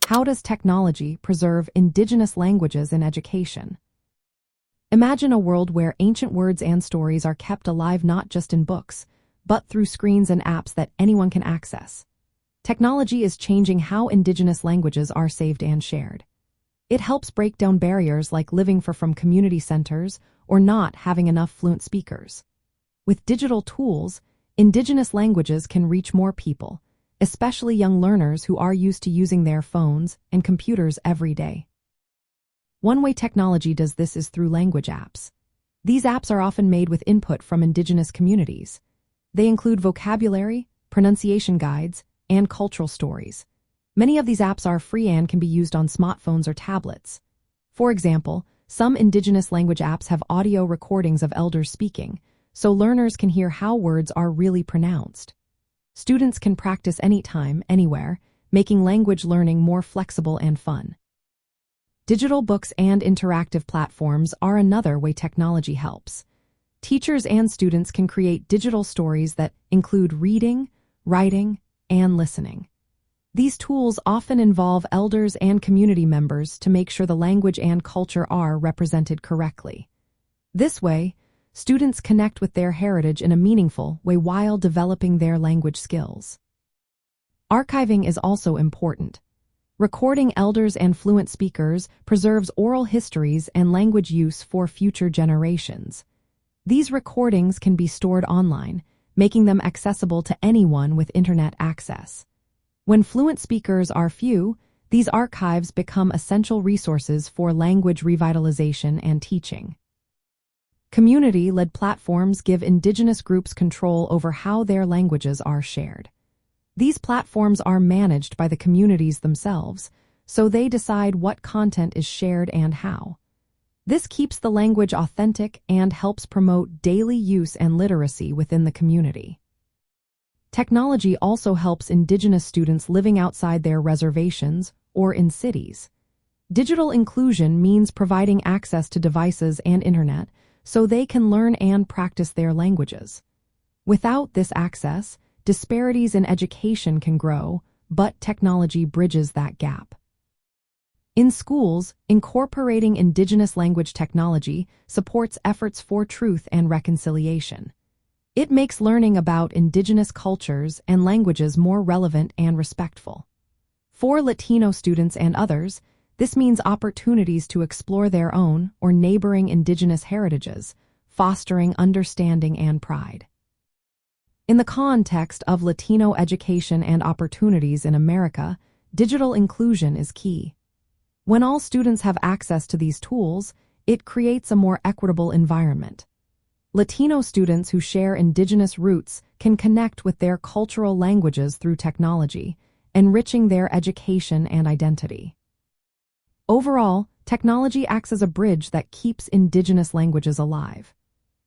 How does technology preserve indigenous languages in education? Imagine a world where ancient words and stories are kept alive not just in books, but through screens and apps that anyone can access. Technology is changing how indigenous languages are saved and shared. It helps break down barriers like living far from community centers or not having enough fluent speakers. With digital tools, indigenous languages can reach more people, especially young learners who are used to using their phones and computers every day. One way technology does this is through language apps. These apps are often made with input from indigenous communities. They include vocabulary, pronunciation guides, and cultural stories. Many of these apps are free and can be used on smartphones or tablets. For example, some indigenous language apps have audio recordings of elders speaking, so learners can hear how words are really pronounced. Students can practice anytime, anywhere, making language learning more flexible and fun. Digital books and interactive platforms are another way technology helps. Teachers and students can create digital stories that include reading, writing, and listening. These tools often involve elders and community members to make sure the language and culture are represented correctly. This way, students connect with their heritage in a meaningful way while developing their language skills. Archiving is also important. Recording elders and fluent speakers preserves oral histories and language use for future generations. These recordings can be stored online, making them accessible to anyone with internet access. When fluent speakers are few, these archives become essential resources for language revitalization and teaching. Community-led platforms give indigenous groups control over how their languages are shared. These platforms are managed by the communities themselves, so they decide what content is shared and how. This keeps the language authentic and helps promote daily use and literacy within the community. Technology also helps indigenous students living outside their reservations or in cities. Digital inclusion means providing access to devices and internet so they can learn and practice their languages. Without this access, disparities in education can grow, but technology bridges that gap. In schools, incorporating indigenous language technology supports efforts for truth and reconciliation. It makes learning about indigenous cultures and languages more relevant and respectful. For Latino students and others, this means opportunities to explore their own or neighboring indigenous heritages, fostering understanding and pride. In the context of Latino education and opportunities in America, digital inclusion is key. When all students have access to these tools, it creates a more equitable environment. Latino students who share indigenous roots can connect with their cultural languages through technology, enriching their education and identity. Overall, technology acts as a bridge that keeps indigenous languages alive.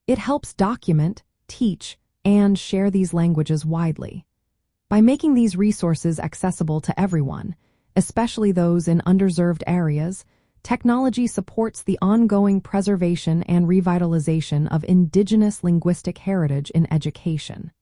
It helps document, teach, and share these languages widely. By making these resources accessible to everyone, especially those in underserved areas, technology supports the ongoing preservation and revitalization of indigenous linguistic heritage in education.